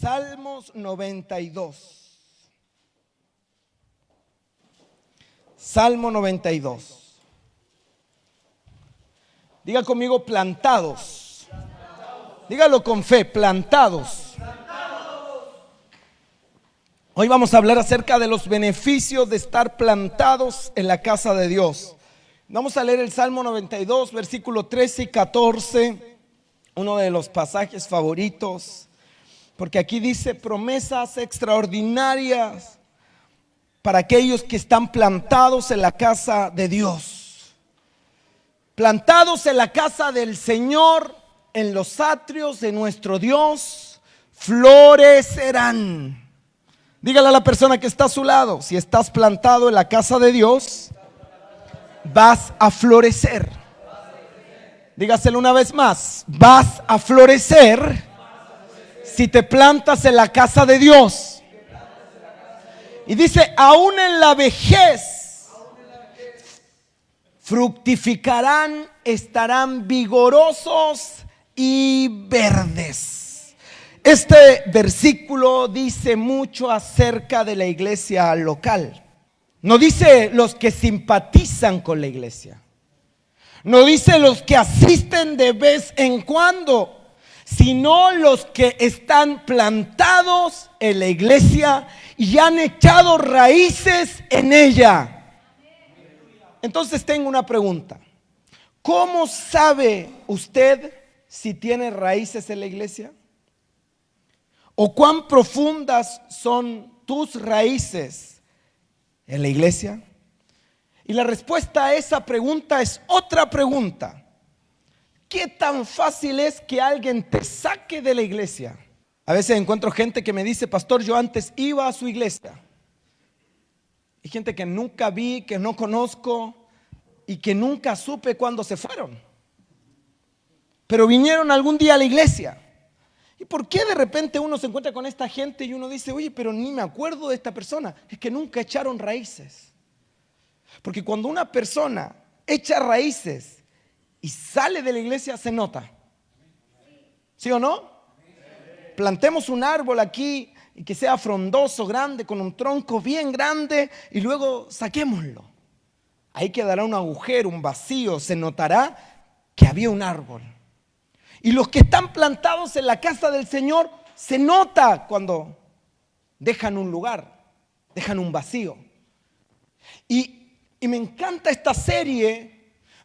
Salmos 92. Salmo 92. Diga conmigo, plantados. Dígalo con fe, plantados. Hoy vamos a hablar acerca de los beneficios de estar plantados en la casa de Dios. Vamos a leer el Salmo 92, versículo 13 y 14, uno de los pasajes favoritos, porque aquí dice promesas extraordinarias para aquellos que están plantados en la casa de Dios. Plantados en la casa del Señor, en los atrios de nuestro Dios, florecerán. Dígale a la persona que está a su lado, si estás plantado en la casa de Dios, vas a florecer. Dígaselo una vez más, vas a florecer si te plantas en la casa de Dios. Y dice, aún en la vejez fructificarán, estarán vigorosos y verdes. Este versículo dice mucho acerca de la iglesia local. No dice los que simpatizan con la iglesia. No dice los que asisten de vez en cuando, sino los que están plantados en la iglesia y han echado raíces en ella. Entonces tengo una pregunta. ¿Cómo sabe usted si tiene raíces en la iglesia? ¿O cuán profundas son tus raíces en la iglesia? Y la respuesta a esa pregunta es otra pregunta. ¿Qué tan fácil es que alguien te saque de la iglesia? A veces encuentro gente que me dice, pastor, yo antes iba a su iglesia. Hay gente que nunca vi, que no conozco y que nunca supe cuándo se fueron. Pero vinieron algún día a la iglesia. ¿Y por qué de repente uno se encuentra con esta gente y uno dice, oye, pero ni me acuerdo de esta persona? Es que nunca echaron raíces. Porque cuando una persona echa raíces y sale de la iglesia, se nota. ¿Sí o no? Plantemos un árbol aquí y que sea frondoso, grande, con un tronco bien grande, y luego saquémoslo. Ahí quedará un agujero, un vacío, se notará que había un árbol. Y los que están plantados en la casa del Señor, se nota cuando dejan un lugar, dejan un vacío. Y me encanta esta serie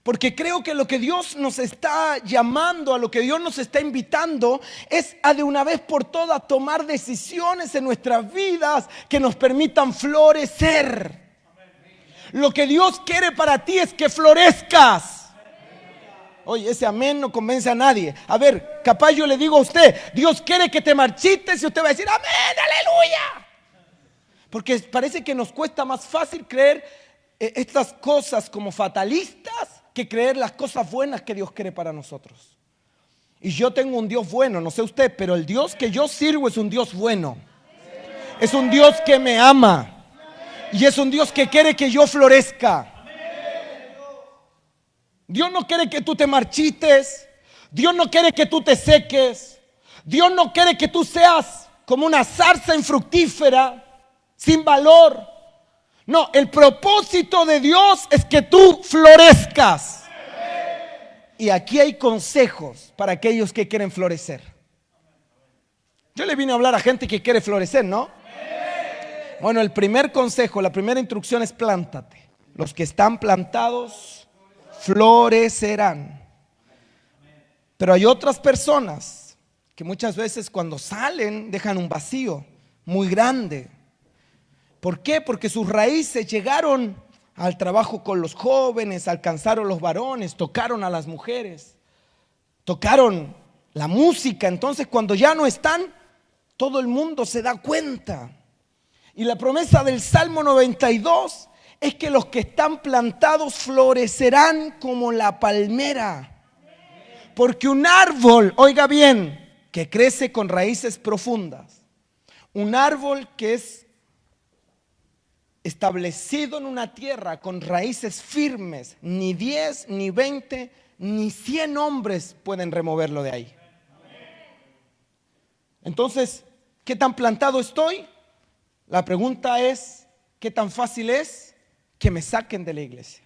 porque creo que lo que Dios nos está llamando, a lo que Dios nos está invitando, es a de una vez por todas tomar decisiones en nuestras vidas que nos permitan florecer. Lo que Dios quiere para ti es que florezcas. Oye, ese amén no convence a nadie. A ver, capaz yo le digo a usted, Dios quiere que te marchites, y usted va a decir, amén, aleluya. Porque parece que nos cuesta más fácil creer estas cosas como fatalistas que creer las cosas buenas que Dios quiere para nosotros. Y yo tengo un Dios bueno, no sé usted, pero el Dios que yo sirvo es un Dios bueno. Es un Dios que me ama. Y es un Dios que quiere que yo florezca. Dios no quiere que tú te marchites. Dios no quiere que tú te seques. Dios no quiere que tú seas como una zarza infructífera, sin valor. No, el propósito de Dios es que tú florezcas. Y aquí hay consejos para aquellos que quieren florecer. Yo le vine a hablar a gente que quiere florecer, ¿no? Bueno, el primer consejo, la primera instrucción es plántate. Los que están plantados florecerán. Pero hay otras personas que muchas veces cuando salen dejan un vacío muy grande. ¿Por qué? Porque sus raíces llegaron al trabajo con los jóvenes, alcanzaron los varones, tocaron a las mujeres, tocaron la música. Entonces cuando ya no están, todo el mundo se da cuenta. Y la promesa del Salmo 92 es que los que están plantados florecerán como la palmera. Porque un árbol, oiga bien, que crece con raíces profundas, un árbol que es establecido en una tierra con raíces firmes, ni 10, ni 20, ni 100 hombres pueden removerlo de ahí. Entonces, ¿Qué tan plantado estoy? La pregunta es, ¿qué tan fácil es que me saquen de la iglesia?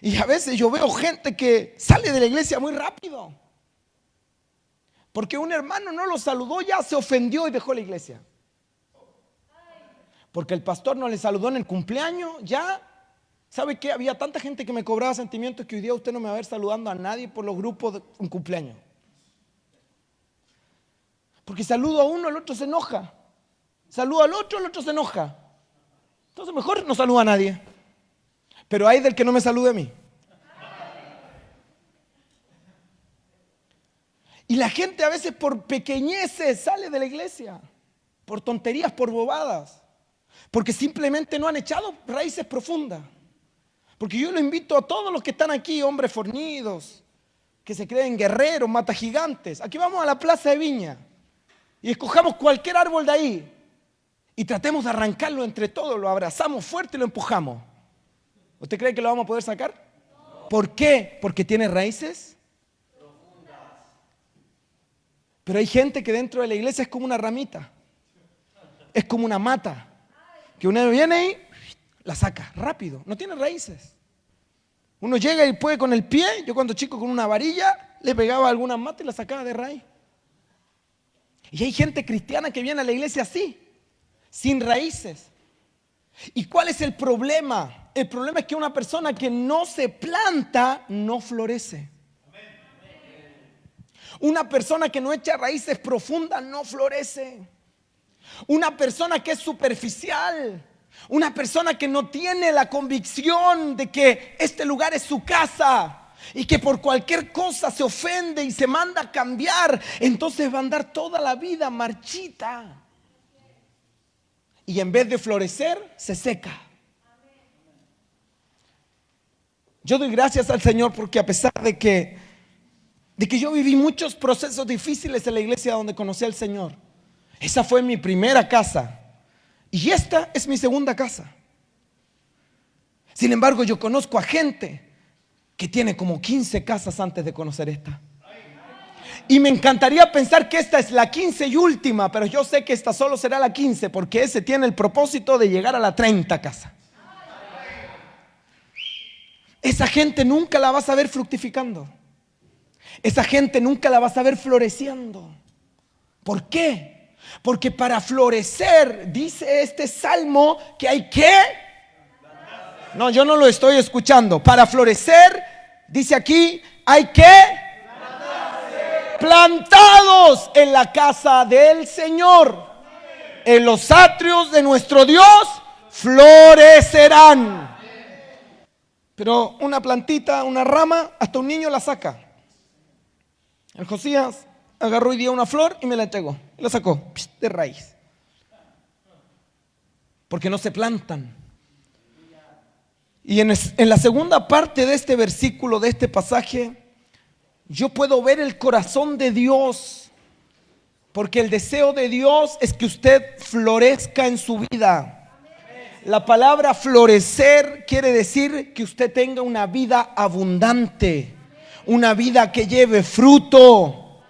Y a veces yo veo gente que sale de la iglesia muy rápido, porque un hermano no lo saludó, ya se ofendió y dejó la iglesia. Porque el pastor no le saludó en el cumpleaños, ya. ¿Sabe qué? Había tanta gente que me cobraba sentimientos que hoy día usted no me va a ver saludando a nadie por los grupos de un cumpleaños. Porque saludo a uno, el otro se enoja. Saludo al otro, el otro se enoja. Entonces mejor no saluda a nadie. Pero hay del que no me salude a mí. Y la gente a veces por pequeñeces sale de la iglesia, por tonterías, por bobadas, porque simplemente no han echado raíces profundas. Porque yo lo invito a todos los que están aquí, hombres fornidos, que se creen guerreros, mata gigantes. Aquí vamos a la plaza de Viña y escojamos cualquier árbol de ahí y tratemos de arrancarlo entre todos, lo abrazamos fuerte y lo empujamos. ¿Usted cree que lo vamos a poder sacar? ¿Por qué? Porque tiene raíces profundas. Pero hay gente que dentro de la iglesia es como una ramita, es como una mata, que uno viene y la saca rápido, no tiene raíces. Uno llega y puede con el pie, yo cuando chico con una varilla le pegaba alguna mata y la sacaba de raíz. Y hay gente cristiana que viene a la iglesia así, sin raíces. ¿Y cuál es el problema? El problema es que una persona que no se planta no florece. Una persona que no echa raíces profundas no florece. Una persona que es superficial, una persona que no tiene la convicción de que este lugar es su casa y que por cualquier cosa se ofende y se manda a cambiar, entonces va a andar toda la vida marchita. Y en vez de florecer, se seca. Yo doy gracias al Señor porque a pesar de que yo viví muchos procesos difíciles en la iglesia donde conocí al Señor, esa fue mi primera casa y esta es mi segunda casa. Sin embargo, yo conozco a gente que tiene como 15 casas antes de conocer esta. Y me encantaría pensar que esta es la 15 y última, pero yo sé que esta solo será la 15 porque ese tiene el propósito de llegar a la 30 casa. Esa gente nunca la vas a ver fructificando. Esa gente nunca la vas a ver floreciendo. ¿Por qué? Porque para florecer, dice este salmo, que hay que... No, yo no lo estoy escuchando. Para florecer, dice aquí, hay que... plantados en la casa del Señor, en los atrios de nuestro Dios, florecerán. Pero una plantita, una rama, hasta un niño la saca. El Josías agarró hoy día una flor y me la entregó. Y la sacó de raíz. Porque no se plantan. Y en la segunda parte de este versículo, de este pasaje, yo puedo ver el corazón de Dios. Porque el deseo de Dios es que usted florezca en su vida. La palabra florecer quiere decir que usted tenga una vida abundante, una vida que lleve fruto.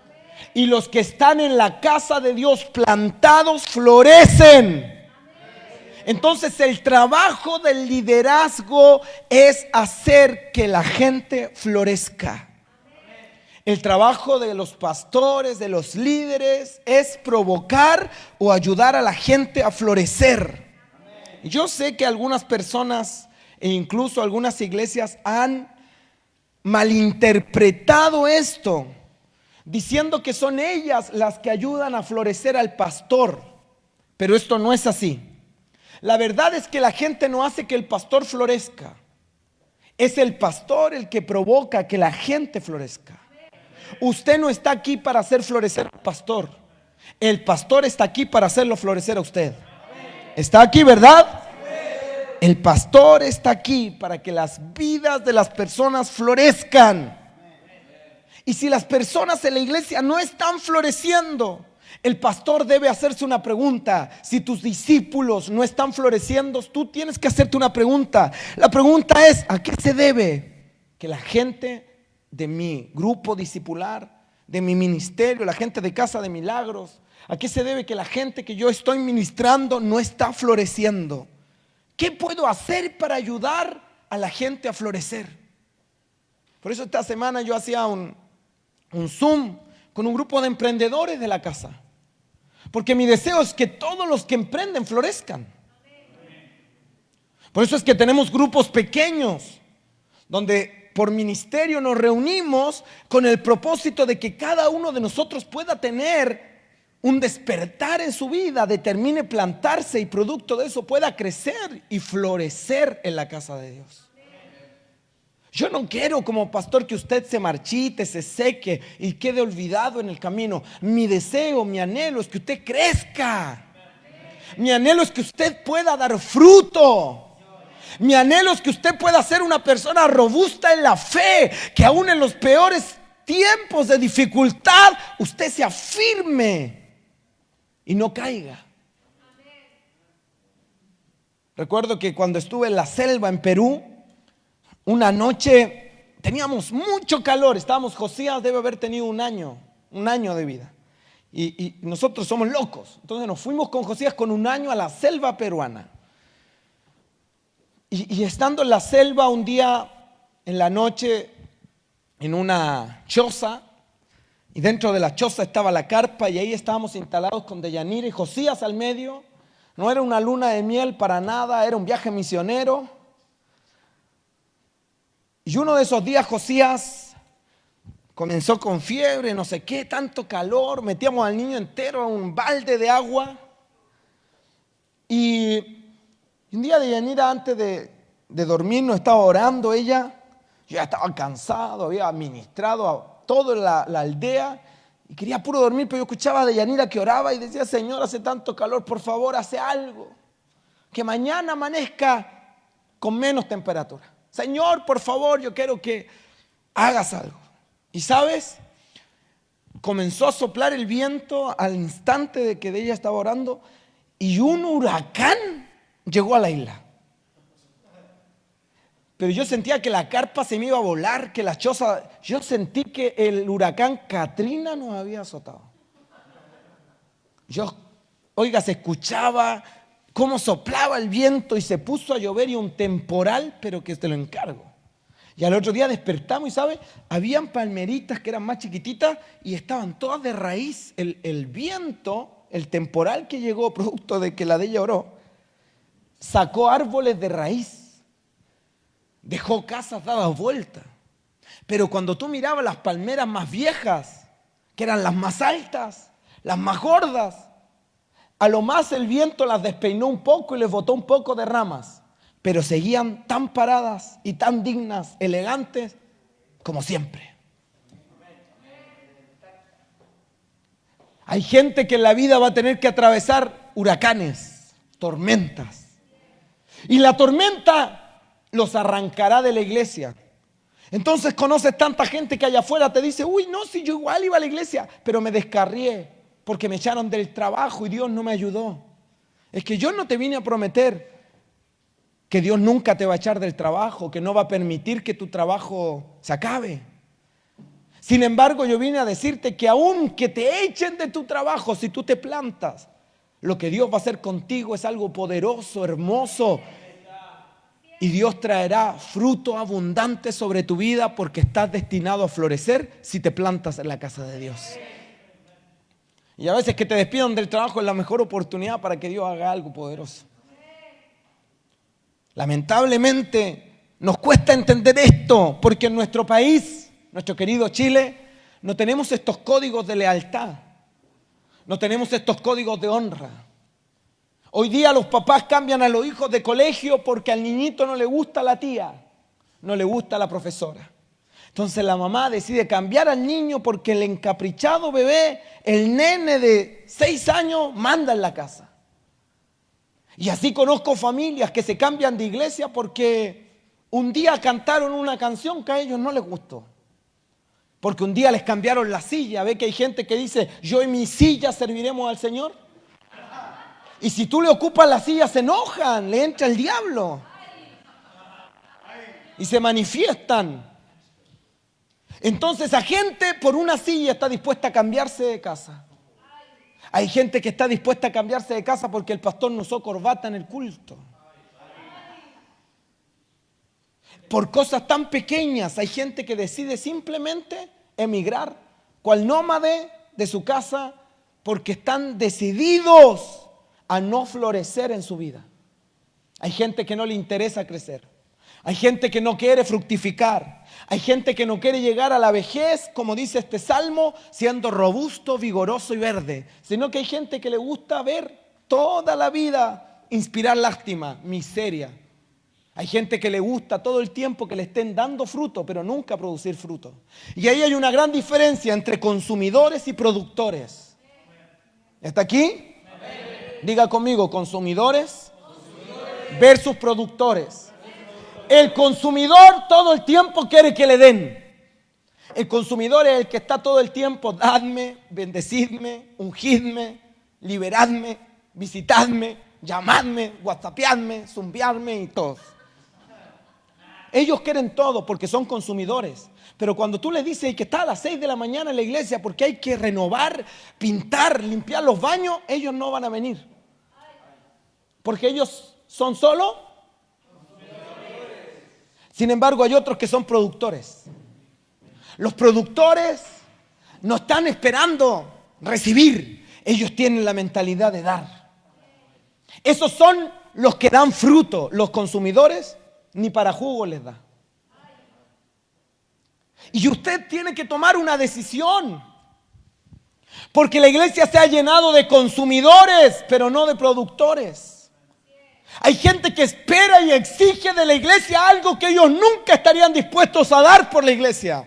Y los que están en la casa de Dios plantados florecen. Entonces el trabajo del liderazgo es hacer que la gente florezca. El trabajo de los pastores, de los líderes, es provocar o ayudar a la gente a florecer. Yo sé que algunas personas e incluso algunas iglesias han malinterpretado esto, diciendo que son ellas las que ayudan a florecer al pastor. Pero esto no es así. La verdad es que la gente no hace que el pastor florezca. Es el pastor el que provoca que la gente florezca. Usted no está aquí para hacer florecer al pastor. El pastor está aquí para hacerlo florecer a usted. ¿Está aquí, verdad? El pastor está aquí para que las vidas de las personas florezcan. Y si las personas en la iglesia no están floreciendo, el pastor debe hacerse una pregunta. Si tus discípulos no están floreciendo, tú tienes que hacerte una pregunta. La pregunta es: ¿a qué se debe que la gente de mi grupo discipular de mi ministerio, la gente de Casa de Milagros? ¿A qué se debe que la gente que yo estoy ministrando no está floreciendo? ¿Qué puedo hacer para ayudar a la gente a florecer? Por eso esta semana yo hacía un Zoom con un grupo de emprendedores de la casa. Porque mi deseo es que todos los que emprenden florezcan. Por eso es que tenemos grupos pequeños donde por ministerio nos reunimos con el propósito de que cada uno de nosotros pueda tener un despertar en su vida, determine plantarse y producto de eso pueda crecer y florecer en la casa de Dios. Yo no quiero como pastor que usted se marchite, se seque y quede olvidado en el camino. Mi deseo, mi anhelo es que usted crezca. Mi anhelo es que usted pueda dar fruto. Mi anhelo es que usted pueda ser una persona robusta en la fe, que aún en los peores tiempos de dificultad usted se afirme y no caiga. Recuerdo que cuando estuve en la selva en Perú, una noche teníamos mucho calor, Josías debe haber tenido un año de vida. Y nosotros somos locos. Entonces nos fuimos con Josías con un año a la selva peruana. Y estando en la selva un día en la noche en una choza, y dentro de la choza estaba la carpa y ahí estábamos instalados con Deyanira y Josías al medio. No era una luna de miel para nada, era un viaje misionero. Y uno de esos días Josías comenzó con fiebre, no sé qué, tanto calor, metíamos al niño entero a un balde de agua. Y un día Deyanira antes de dormir nos estaba orando ella. Yo ya estaba cansado, había ministrado a toda la aldea y quería puro dormir, pero yo escuchaba a Deyanira que oraba y decía: Señor, hace tanto calor, por favor, hace algo. Que mañana amanezca con menos temperatura. Señor, por favor, yo quiero que hagas algo. Y sabes, comenzó a soplar el viento al instante de que ella estaba orando y un huracán llegó a la isla. Pero yo sentía que la carpa se me iba a volar, que la choza, yo sentí que el huracán Katrina nos había azotado. Oiga, se escuchaba cómo soplaba el viento y se puso a llover y un temporal, pero que te lo encargo. Y al otro día despertamos y ¿sabe? Habían palmeritas que eran más chiquititas y estaban todas de raíz. El viento, el temporal que llegó producto de que la de ella oró, sacó árboles de raíz. Dejó casas dadas vueltas. Pero cuando tú mirabas las palmeras más viejas, que eran las más altas, las más gordas, a lo más el viento las despeinó un poco y les botó un poco de ramas, pero seguían tan paradas y tan dignas, elegantes, como siempre. Hay gente que en la vida va a tener que atravesar huracanes, tormentas. Y la tormenta los arrancará de la iglesia. Entonces conoces tanta gente que allá afuera te dice: uy, no, si yo igual iba a la iglesia, pero me descarrié porque me echaron del trabajo y Dios no me ayudó. Es que yo no te vine a prometer que Dios nunca te va a echar del trabajo, que no va a permitir que tu trabajo se acabe. Sin embargo, yo vine a decirte que aun que te echen de tu trabajo, si tú te plantas, lo que Dios va a hacer contigo es algo poderoso, hermoso. Y Dios traerá fruto abundante sobre tu vida porque estás destinado a florecer si te plantas en la casa de Dios. Y a veces que te despidan del trabajo es la mejor oportunidad para que Dios haga algo poderoso. Lamentablemente nos cuesta entender esto porque en nuestro país, nuestro querido Chile, no tenemos estos códigos de lealtad, no tenemos estos códigos de honra. Hoy día los papás cambian a los hijos de colegio porque al niñito no le gusta la tía, no le gusta la profesora. Entonces la mamá decide cambiar al niño porque el encaprichado bebé, el nene de 6 años, manda en la casa. Y así conozco familias que se cambian de iglesia porque un día cantaron una canción que a ellos no les gustó. Porque un día les cambiaron la silla. Ve que hay gente que dice: yo en mi silla serviremos al Señor. Y si tú le ocupas la silla se enojan, le entra el diablo. Y se manifiestan. Entonces, a gente por una silla está dispuesta a cambiarse de casa. Hay gente que está dispuesta a cambiarse de casa porque el pastor no usó corbata en el culto. Por cosas tan pequeñas, hay gente que decide simplemente emigrar, cual nómade de su casa, porque están decididos a no florecer en su vida. Hay gente que no le interesa crecer. Hay gente que no quiere fructificar. Hay gente que no quiere llegar a la vejez, como dice este salmo, siendo robusto, vigoroso y verde. Sino que hay gente que le gusta ver toda la vida inspirar lástima, miseria. Hay gente que le gusta todo el tiempo que le estén dando fruto, pero nunca producir fruto. Y ahí hay una gran diferencia entre consumidores y productores. ¿Está aquí? Diga conmigo, consumidores versus productores. El consumidor todo el tiempo quiere que le den. El consumidor es el que está todo el tiempo, dadme, bendecidme, ungidme, liberadme, visitadme, llamadme, whatsappeadme, zumbiarme y todo. Ellos quieren todo porque son consumidores. Pero cuando tú les dices que está a las 6 de la mañana en la iglesia porque hay que renovar, pintar, limpiar los baños, ellos no van a venir. Porque ellos son solo. Sin embargo, hay otros que son productores. Los productores no están esperando recibir. Ellos tienen la mentalidad de dar. Esos son los que dan fruto. Los consumidores ni para jugo les da. Y usted tiene que tomar una decisión. Porque la iglesia se ha llenado de consumidores, pero no de productores. Hay gente que espera y exige de la iglesia algo que ellos nunca estarían dispuestos a dar por la iglesia.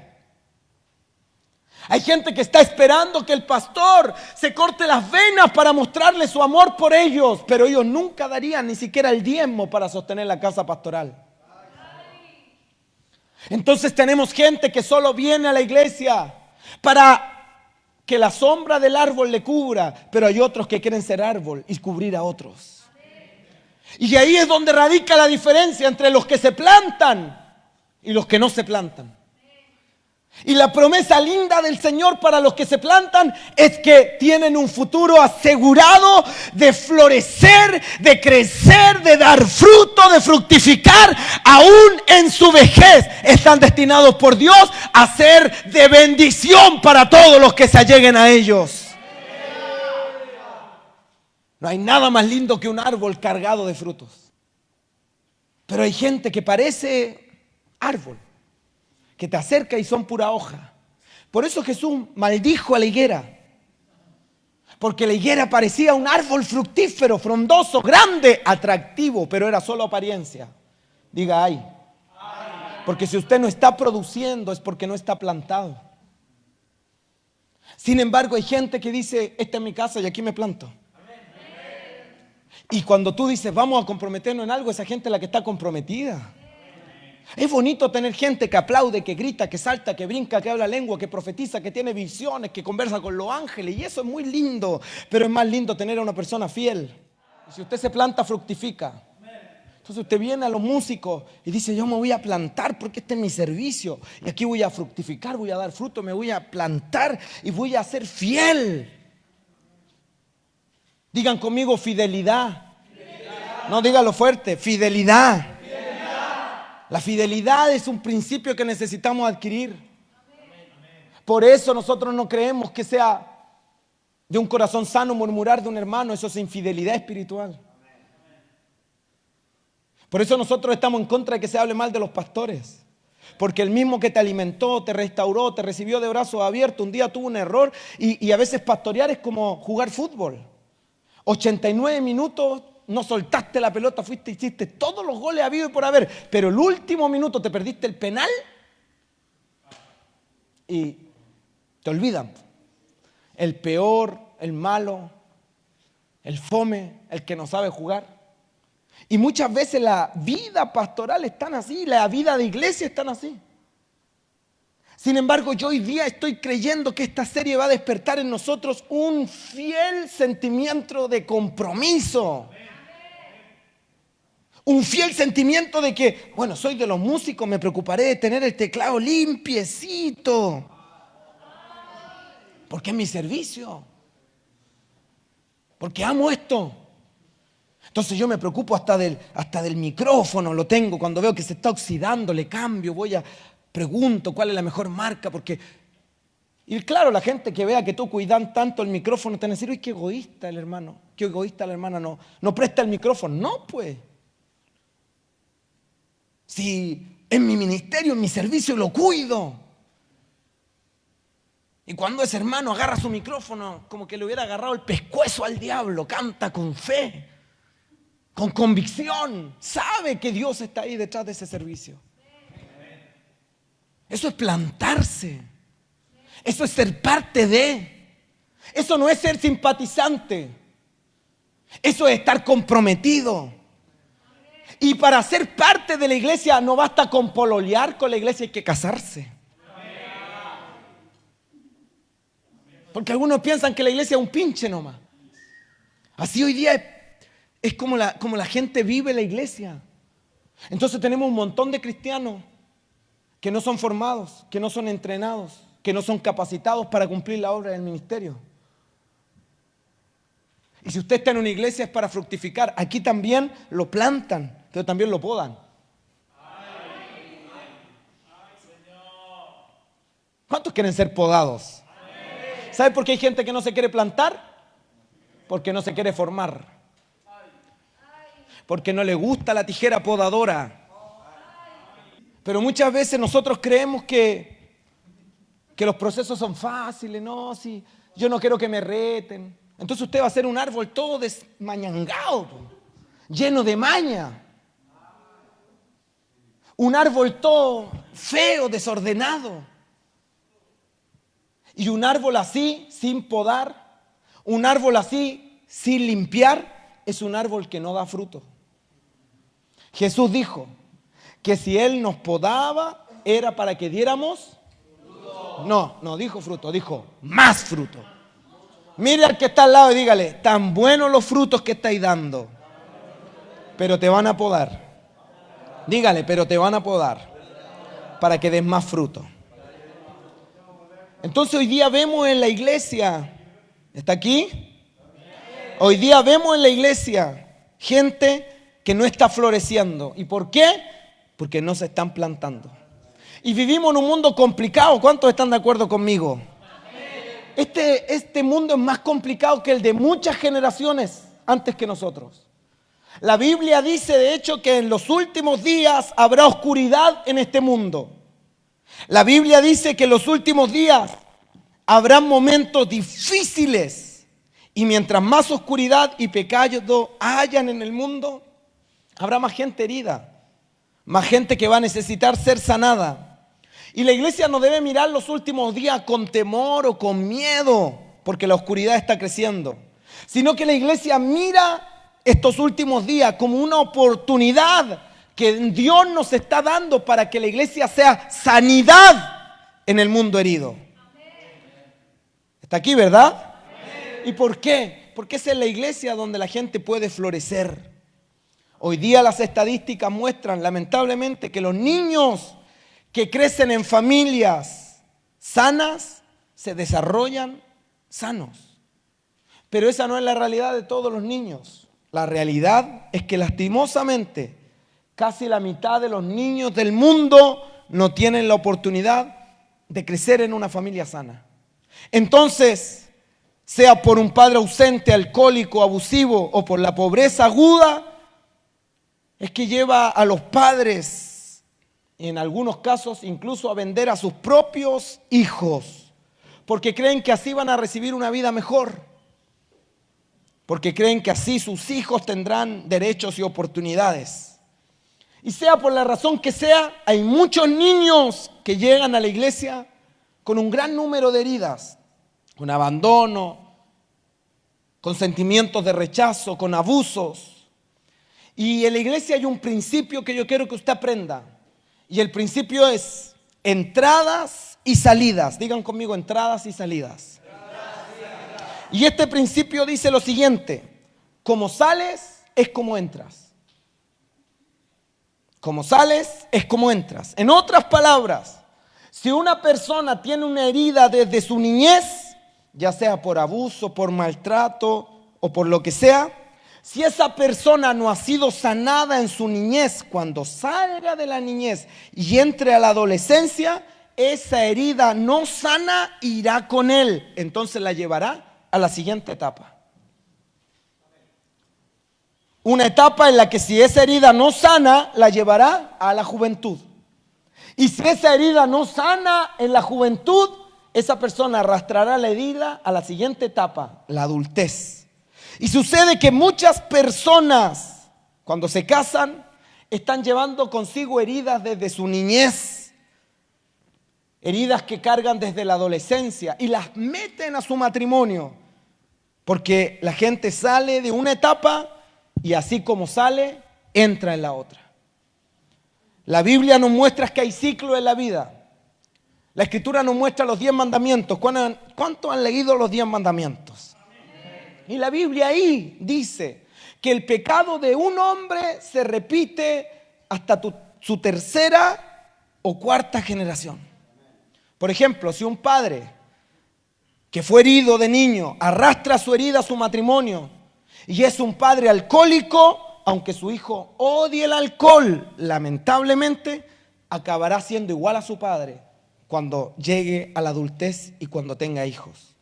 Hay gente que está esperando que el pastor se corte las venas para mostrarle su amor por ellos, pero ellos nunca darían ni siquiera el diezmo para sostener la casa pastoral. Entonces tenemos gente que solo viene a la iglesia para que la sombra del árbol le cubra, pero hay otros que quieren ser árbol y cubrir a otros. Y ahí es donde radica la diferencia entre los que se plantan y los que no se plantan. Y la promesa linda del Señor para los que se plantan es que tienen un futuro asegurado de florecer, de crecer, de dar fruto, de fructificar. Aún en su vejez están destinados por Dios a ser de bendición para todos los que se alleguen a ellos. No hay nada más lindo que un árbol cargado de frutos. Pero hay gente que parece árbol, que te acerca y son pura hoja. Por eso Jesús maldijo a la higuera. Porque la higuera parecía un árbol fructífero, frondoso, grande, atractivo, pero era solo apariencia. Diga ay. Porque si usted no está produciendo es porque no está plantado. Sin embargo, hay gente que dice, esta es mi casa y aquí me planto. Y cuando tú dices, vamos a comprometernos en algo, esa gente es la que está comprometida. Es bonito tener gente que aplaude, que grita, que salta, que brinca, que habla lengua, que profetiza, que tiene visiones, que conversa con los ángeles. Y eso es muy lindo. Pero es más lindo tener a una persona fiel. Y si usted se planta, fructifica. Entonces usted viene a los músicos y dice, yo me voy a plantar porque este es mi servicio. Y aquí voy a fructificar, voy a dar fruto, me voy a plantar y voy a ser fiel. Digan conmigo fidelidad. No, dígalo fuerte, fidelidad. La fidelidad es un principio que necesitamos adquirir. Por eso nosotros no creemos que sea de un corazón sano murmurar de un hermano. Eso es infidelidad espiritual. Por eso nosotros estamos en contra de que se hable mal de los pastores. Porque el mismo que te alimentó, te restauró, te recibió de brazos abiertos, un día tuvo un error. Y a veces pastorear es como jugar fútbol. 89 minutos, no soltaste la pelota, fuiste y hiciste todos los goles habidos y por haber, pero el último minuto te perdiste el penal y te olvidan. El peor, el malo, el fome, el que no sabe jugar. Y muchas veces la vida pastoral es tan así, la vida de iglesia es tan así. Sin embargo, yo hoy día estoy creyendo que esta serie va a despertar en nosotros un fiel sentimiento de compromiso. Un fiel sentimiento de que, bueno, soy de los músicos, me preocuparé de tener el teclado limpiecito. Porque es mi servicio. Porque amo esto. Entonces yo me preocupo hasta del micrófono, lo tengo. Cuando veo que se está oxidando, le cambio, pregunto cuál es la mejor marca. Y claro, la gente que vea que tú cuidan tanto el micrófono te van a decir, uy, qué egoísta el hermano, qué egoísta la hermana, no presta el micrófono. No, pues. Si en mi ministerio, en mi servicio lo cuido. Y cuando ese hermano agarra su micrófono, como que le hubiera agarrado el pescuezo al diablo, canta con fe, con convicción, sabe que Dios está ahí detrás de ese servicio. Eso es plantarse. Eso es ser parte de. Eso no es ser simpatizante. Eso es estar comprometido. Y para ser parte de la iglesia no basta con pololear con la iglesia, hay que casarse. Porque algunos piensan que la iglesia es un pinche nomás. Así hoy día es como la gente vive la iglesia. Entonces tenemos un montón de cristianos que no son formados, que no son entrenados, que no son capacitados para cumplir la obra del ministerio. Y si usted está en una iglesia es para fructificar. Aquí también lo plantan, pero también lo podan. ¿Cuántos quieren ser podados? ¿Sabe por qué hay gente que no se quiere plantar? Porque no se quiere formar. Porque no le gusta la tijera podadora. Pero muchas veces nosotros creemos que los procesos son fáciles. No, si yo no quiero que me reten. Entonces usted va a ser un árbol todo desmañangado, lleno de maña. Un árbol todo feo, desordenado. Y un árbol así, sin podar, un árbol así, sin limpiar, es un árbol que no da fruto. Jesús dijo que si Él nos podaba, era para que diéramos fruto. No dijo fruto, dijo más fruto. Mire al que está al lado y dígale, tan buenos los frutos que estáis dando, pero te van a podar. Dígale, pero te van a podar para que des más fruto. Entonces hoy día vemos en la iglesia, ¿está aquí? Hoy día vemos en la iglesia gente que no está floreciendo. ¿Y por qué? Porque no se están plantando. Y vivimos en un mundo complicado. ¿Cuántos están de acuerdo conmigo? Este mundo es más complicado que el de muchas generaciones antes que nosotros. La Biblia dice, de hecho, que en los últimos días habrá oscuridad en este mundo. La Biblia dice que en los últimos días habrá momentos difíciles. Y mientras más oscuridad y pecado hayan en el mundo, habrá más gente herida, más gente que va a necesitar ser sanada. Y la iglesia no debe mirar los últimos días con temor o con miedo, porque la oscuridad está creciendo, sino que la iglesia mira estos últimos días como una oportunidad que Dios nos está dando para que la iglesia sea sanidad en el mundo herido. ¿Está aquí, verdad? ¿Y por qué? Porque es en la iglesia donde la gente puede florecer. Hoy día las estadísticas muestran, lamentablemente, que los niños que crecen en familias sanas se desarrollan sanos. Pero esa no es la realidad de todos los niños. La realidad es que lastimosamente casi la mitad de los niños del mundo no tienen la oportunidad de crecer en una familia sana. Entonces, sea por un padre ausente, alcohólico, abusivo o por la pobreza aguda, es que lleva a los padres, en algunos casos incluso a vender a sus propios hijos, porque creen que así van a recibir una vida mejor, porque creen que así sus hijos tendrán derechos y oportunidades. Y sea por la razón que sea, hay muchos niños que llegan a la iglesia con un gran número de heridas, con abandono, con sentimientos de rechazo, con abusos. Y en la iglesia hay un principio que yo quiero que usted aprenda. Y el principio es entradas y salidas. Digan conmigo, entradas y salidas. Y este principio dice lo siguiente: como sales es como entras. Como sales, es como entras. En otras palabras, si una persona tiene una herida desde su niñez, ya sea por abuso, por maltrato o por lo que sea, si esa persona no ha sido sanada en su niñez, cuando salga de la niñez y entre a la adolescencia, esa herida no sana irá con él. Entonces la llevará a la siguiente etapa. Una etapa en la que si esa herida no sana, la llevará a la juventud. Y si esa herida no sana en la juventud, esa persona arrastrará la herida a la siguiente etapa, la adultez. Y sucede que muchas personas, cuando se casan, están llevando consigo heridas desde su niñez, heridas que cargan desde la adolescencia y las meten a su matrimonio, porque la gente sale de una etapa y así como sale, entra en la otra. La Biblia nos muestra que hay ciclos en la vida. La Escritura nos muestra los 10 mandamientos. ¿Cuántos han leído los 10 mandamientos? Y la Biblia ahí dice que el pecado de un hombre se repite hasta su tercera o cuarta generación. Por ejemplo, si un padre que fue herido de niño arrastra su herida a su matrimonio y es un padre alcohólico, aunque su hijo odie el alcohol, lamentablemente acabará siendo igual a su padre cuando llegue a la adultez y cuando tenga hijos.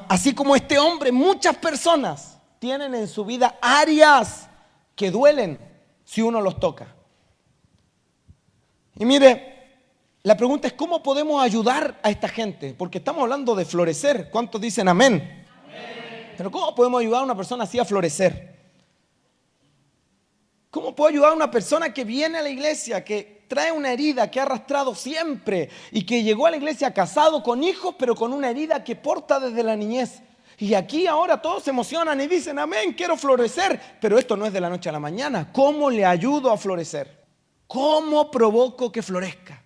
Así como este hombre, muchas personas tienen en su vida áreas que duelen si uno los toca. Y mire, la pregunta es ¿cómo podemos ayudar a esta gente? Porque estamos hablando de florecer. ¿Cuántos dicen amén? Pero ¿cómo podemos ayudar a una persona así a florecer? ¿Cómo puedo ayudar a una persona que viene a la iglesia, que trae una herida que ha arrastrado siempre y que llegó a la iglesia casado con hijos, pero con una herida que porta desde la niñez? Y aquí ahora todos se emocionan y dicen, amén, quiero florecer, pero esto no es de la noche a la mañana. ¿Cómo le ayudo a florecer? ¿Cómo provoco que florezca?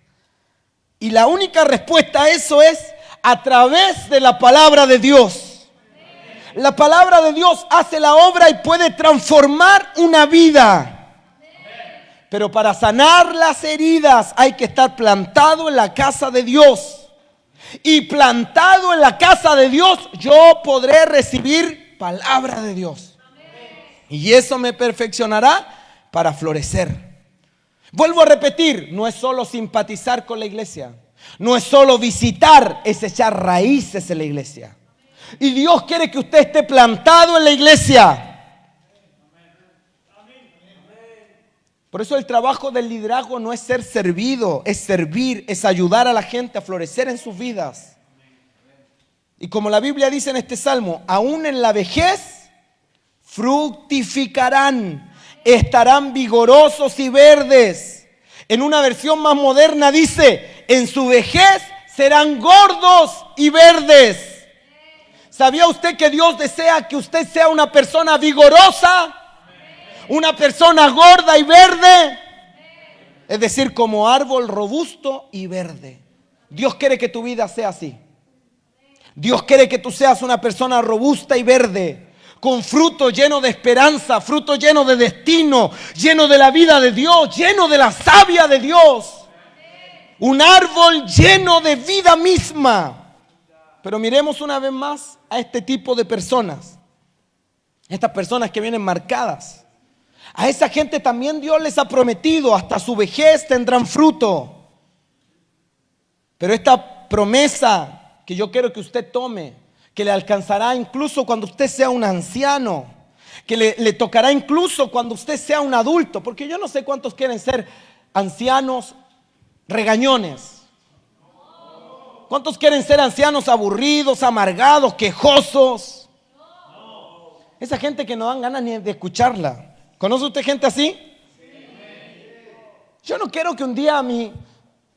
Y la única respuesta a eso es a través de la palabra de Dios. La palabra de Dios hace la obra y puede transformar una vida. Pero para sanar las heridas hay que estar plantado en la casa de Dios. Y plantado en la casa de Dios, yo podré recibir palabra de Dios. Y eso me perfeccionará para florecer. Vuelvo a repetir, no es solo simpatizar con la iglesia. No es solo visitar, es echar raíces en la iglesia. Y Dios quiere que usted esté plantado en la iglesia. Por eso el trabajo del liderazgo no es ser servido, es servir, es ayudar a la gente a florecer en sus vidas. Y como la Biblia dice en este salmo, aún en la vejez fructificarán, estarán vigorosos y verdes. En una versión más moderna dice, en su vejez serán gordos y verdes. ¿Sabía usted que Dios desea que usted sea una persona vigorosa? Una persona gorda y verde. Es decir, como árbol robusto y verde. Dios quiere que tu vida sea así. Dios quiere que tú seas una persona robusta y verde, con fruto lleno de esperanza, fruto lleno de destino, lleno de la vida de Dios, lleno de la savia de Dios. Un árbol lleno de vida misma. Pero miremos una vez más a este tipo de personas. Estas personas que vienen marcadas. A esa gente también Dios les ha prometido, hasta su vejez tendrán fruto. Pero esta promesa que yo quiero que usted tome, que le alcanzará incluso cuando usted sea un anciano, que le tocará incluso cuando usted sea un adulto, porque yo no sé cuántos quieren ser ancianos regañones. ¿Cuántos quieren ser ancianos aburridos, amargados, quejosos? Esa gente que no dan ganas ni de escucharla. ¿Conoce usted gente así? Yo no quiero que un día a mi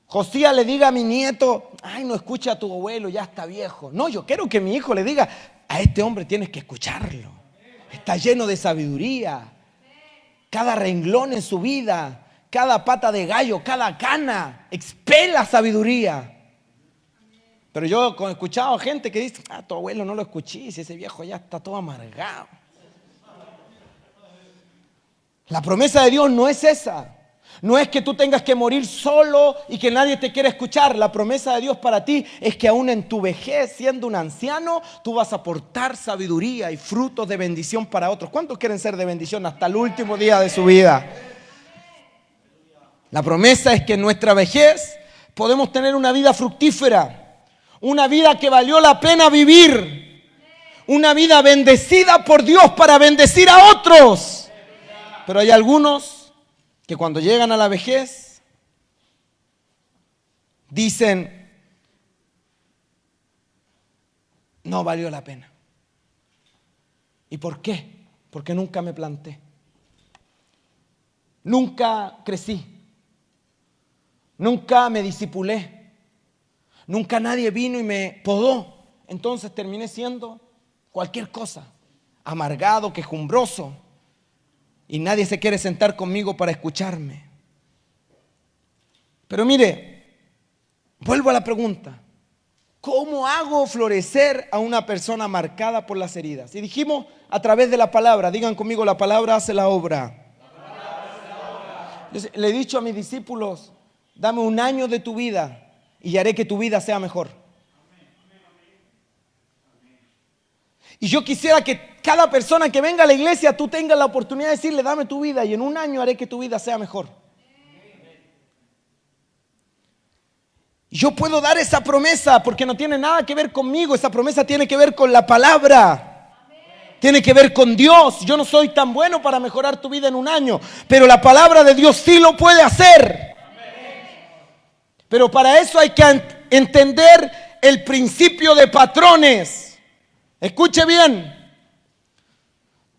Josías le diga a mi nieto, ay, no escucha a tu abuelo, ya está viejo. No, yo quiero que mi hijo le diga, a este hombre tienes que escucharlo. Está lleno de sabiduría. Cada renglón en su vida, cada pata de gallo, cada cana, expela sabiduría. Pero yo he escuchado gente que dice, tu abuelo no lo escuché, si ese viejo ya está todo amargado. La promesa de Dios no es esa. No es que tú tengas que morir solo y que nadie te quiera escuchar. La promesa de Dios para ti es que aún en tu vejez, siendo un anciano, tú vas a aportar sabiduría y frutos de bendición para otros. ¿Cuántos quieren ser de bendición hasta el último día de su vida? La promesa es que en nuestra vejez podemos tener una vida fructífera, una vida que valió la pena vivir, una vida bendecida por Dios para bendecir a otros. Pero hay algunos que cuando llegan a la vejez dicen, no valió la pena. ¿Y por qué? Porque nunca me planté, nunca crecí, nunca me discipulé, nunca nadie vino y me podó. Entonces terminé siendo cualquier cosa, amargado, quejumbroso. Y nadie se quiere sentar conmigo para escucharme. Pero mire, vuelvo a la pregunta. ¿Cómo hago florecer a una persona marcada por las heridas? Y dijimos a través de la palabra. Digan conmigo, la palabra hace la obra. Yo le he dicho a mis discípulos, dame un año de tu vida y haré que tu vida sea mejor. Y yo quisiera que cada persona que venga a la iglesia, tú tengas la oportunidad de decirle, dame tu vida y en un año haré que tu vida sea mejor. Yo puedo dar esa promesa porque no tiene nada que ver conmigo. Esa promesa tiene que ver con la palabra. Tiene que ver con Dios. Yo no soy tan bueno para mejorar tu vida en un año, pero la palabra de Dios sí lo puede hacer. Pero para eso hay que entender el principio de patrones. Escuche bien,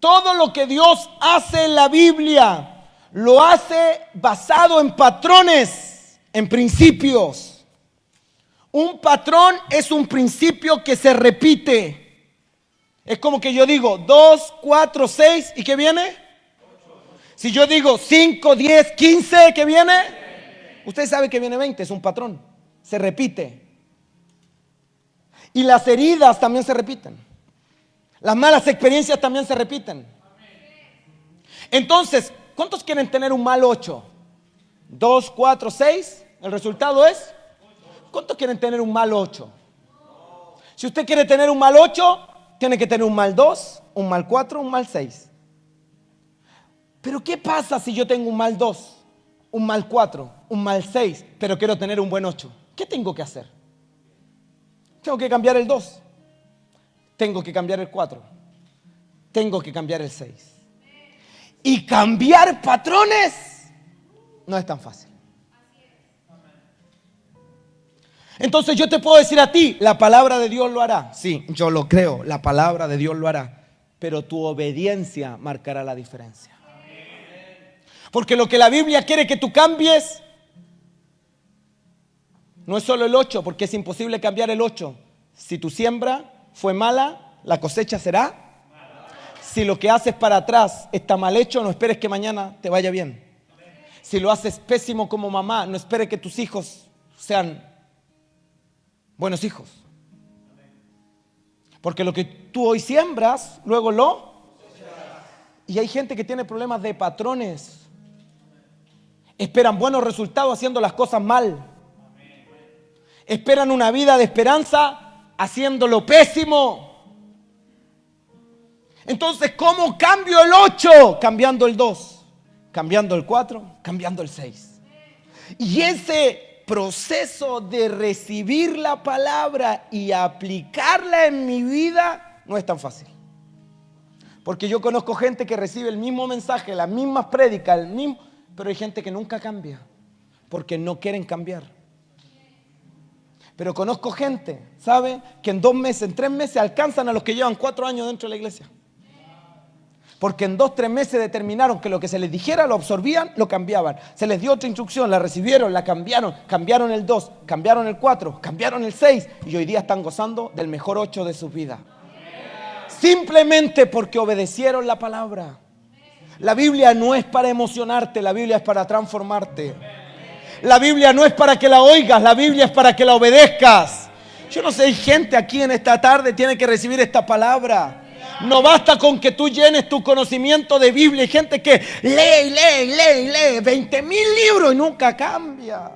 todo lo que Dios hace en la Biblia lo hace basado en patrones, en principios. Un patrón es un principio que se repite. Es como que yo digo 2, 4, 6 ¿y qué viene? Si yo digo 5, 10, 15, ¿qué viene? Usted sabe que viene 20, es un patrón, se repite. Y las heridas también se repiten. Las malas experiencias también se repiten. Entonces, ¿cuántos quieren tener un mal 8? 2, 4, 6. El resultado es, ¿cuántos quieren tener un mal 8? Si usted quiere tener un mal 8, tiene que tener un mal 2, un mal 4, un mal 6. Pero ¿qué pasa si yo tengo un mal 2, un mal 4, un mal 6, pero quiero tener un buen 8? ¿Qué tengo que hacer? Tengo que cambiar el 2. Tengo que cambiar el 4. Tengo que cambiar el 6. Y cambiar patrones no es tan fácil. Entonces yo te puedo decir a ti, la palabra de Dios lo hará. Sí, yo lo creo, la palabra de Dios lo hará. Pero tu obediencia marcará la diferencia. Porque lo que la Biblia quiere que tú cambies no es solo el 8, porque es imposible cambiar el 8. Si tu siembra fue mala, la cosecha será mala. Si lo que haces para atrás está mal hecho, no esperes que mañana te vaya bien. Si lo haces pésimo como mamá, no esperes que tus hijos sean buenos hijos. Porque lo que tú hoy siembras, luego lo... Y hay gente que tiene problemas de patrones. Esperan buenos resultados haciendo las cosas mal. Esperan una vida de esperanza haciendo lo pésimo. Entonces, ¿cómo cambio el 8? Cambiando el 2, cambiando el 4, cambiando el 6. Y ese proceso de recibir la palabra y aplicarla en mi vida no es tan fácil. Porque yo conozco gente que recibe el mismo mensaje, las mismas prédicas, pero hay gente que nunca cambia porque no quieren cambiar. Pero conozco gente, ¿sabe? Que en 2 meses, en 3 meses alcanzan a los que llevan 4 años dentro de la iglesia. Porque en 2, 3 meses determinaron que lo que se les dijera lo absorbían, lo cambiaban. Se les dio otra instrucción, la recibieron, la cambiaron. Cambiaron el 2, cambiaron el 4, cambiaron el 6. Y hoy día están gozando del mejor 8 de sus vidas. Simplemente porque obedecieron la palabra. La Biblia no es para emocionarte, la Biblia es para transformarte. La Biblia no es para que la oigas, la Biblia es para que la obedezcas. Yo no sé, hay gente aquí en esta tarde tiene que recibir esta palabra. No basta con que tú llenes tu conocimiento de Biblia. Hay gente que lee 20,000 libros y nunca cambia.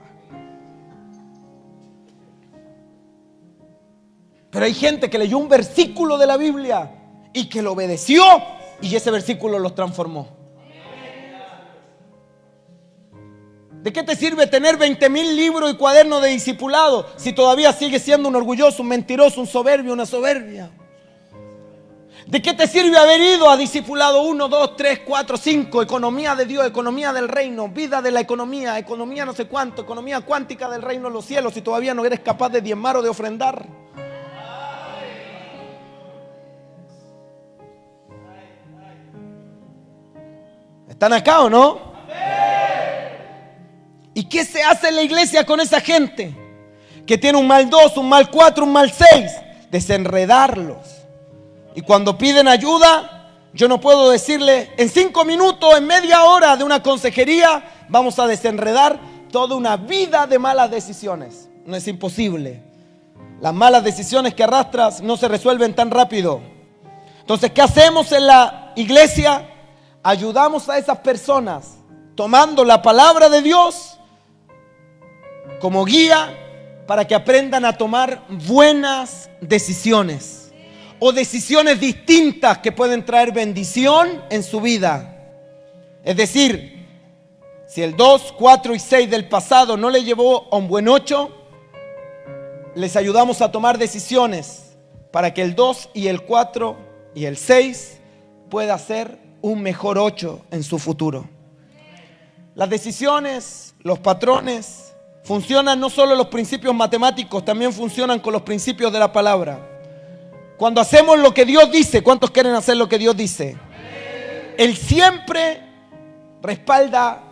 Pero hay gente que leyó un versículo de la Biblia y que lo obedeció y ese versículo los transformó. ¿De qué te sirve tener 20,000 libros y cuadernos de discipulado si todavía sigues siendo un orgulloso, un mentiroso, un soberbio, una soberbia? ¿De qué te sirve haber ido a discipulado 1, 2, 3, 4, 5? Economía de Dios, economía del reino, vida de la economía no sé cuánto, economía cuántica del reino de los cielos, si todavía no eres capaz de diezmar o de ofrendar? ¿Están acá o no? ¿Y qué se hace en la iglesia con esa gente que tiene un mal 2, un mal 4, un mal 6? Desenredarlos. Y cuando piden ayuda, yo no puedo decirle en 5 minutos, en media hora de una consejería, vamos a desenredar toda una vida de malas decisiones. No, es imposible. Las malas decisiones que arrastras no se resuelven tan rápido. Entonces, ¿qué hacemos en la iglesia? Ayudamos a esas personas tomando la palabra de Dios como guía para que aprendan a tomar buenas decisiones o decisiones distintas que pueden traer bendición en su vida. Es decir, si el 2, 4 y 6 del pasado no le llevó a un buen 8, les ayudamos a tomar decisiones para que el 2 y el 4 y el 6 pueda ser un mejor 8 en su futuro. Las decisiones, los patrones, funcionan no solo los principios matemáticos, también funcionan con los principios de la palabra. Cuando hacemos lo que Dios dice, ¿cuántos quieren hacer lo que Dios dice? Él siempre respalda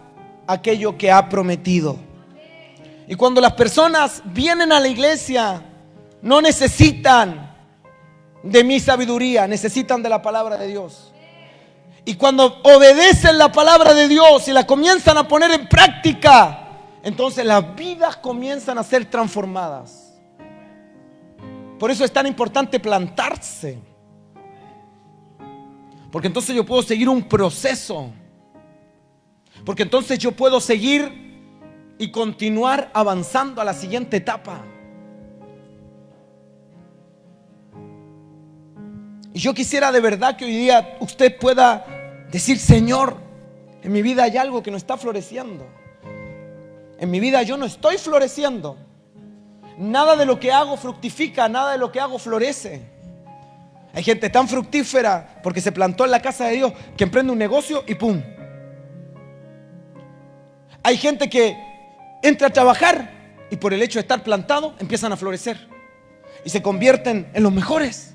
aquello que ha prometido. Y cuando las personas vienen a la iglesia, no necesitan de mi sabiduría, necesitan de la palabra de Dios. Y cuando obedecen la palabra de Dios y la comienzan a poner en práctica, entonces las vidas comienzan a ser transformadas. Por eso es tan importante plantarse. Porque entonces yo puedo seguir un proceso. Porque entonces yo puedo seguir y continuar avanzando a la siguiente etapa. Y yo quisiera de verdad que hoy día usted pueda decir: Señor, en mi vida hay algo que no está floreciendo. En mi vida yo no estoy floreciendo. Nada de lo que hago fructifica, nada de lo que hago florece. Hay gente tan fructífera porque se plantó en la casa de Dios que emprende un negocio y ¡pum! Hay gente que entra a trabajar y por el hecho de estar plantado empiezan a florecer y se convierten en los mejores.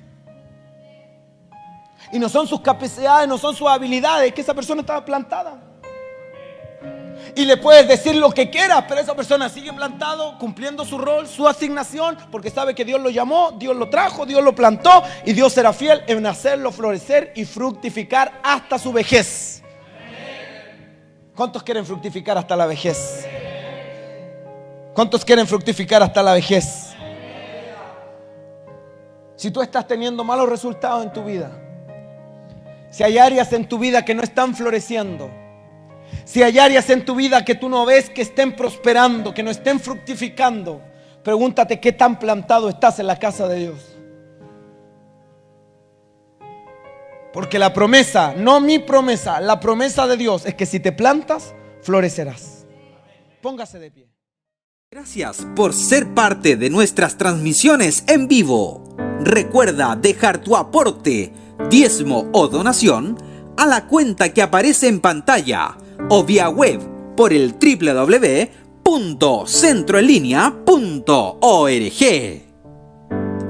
Y no son sus capacidades, no son sus habilidades, que esa persona estaba plantada. Y le puedes decir lo que quieras, pero esa persona sigue plantado, cumpliendo su rol, su asignación, porque sabe que Dios lo llamó, Dios lo trajo, Dios lo plantó, y Dios será fiel en hacerlo florecer y fructificar hasta su vejez. ¿Cuántos quieren fructificar hasta la vejez? ¿Cuántos quieren fructificar hasta la vejez? Si tú estás teniendo malos resultados en tu vida, si hay áreas en tu vida que no están floreciendo, si hay áreas en tu vida que tú no ves que estén prosperando, que no estén fructificando, pregúntate qué tan plantado estás en la casa de Dios. Porque la promesa, no mi promesa, la promesa de Dios es que si te plantas, florecerás. Póngase de pie. Gracias por ser parte de nuestras transmisiones en vivo. Recuerda dejar tu aporte, diezmo o donación a la cuenta que aparece en pantalla o vía web por el www.centroenlinea.org.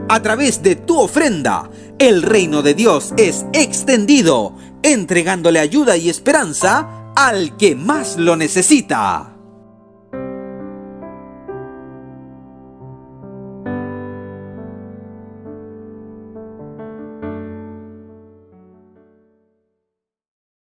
A través de tu ofrenda, el reino de Dios es extendido, entregándole ayuda y esperanza al que más lo necesita.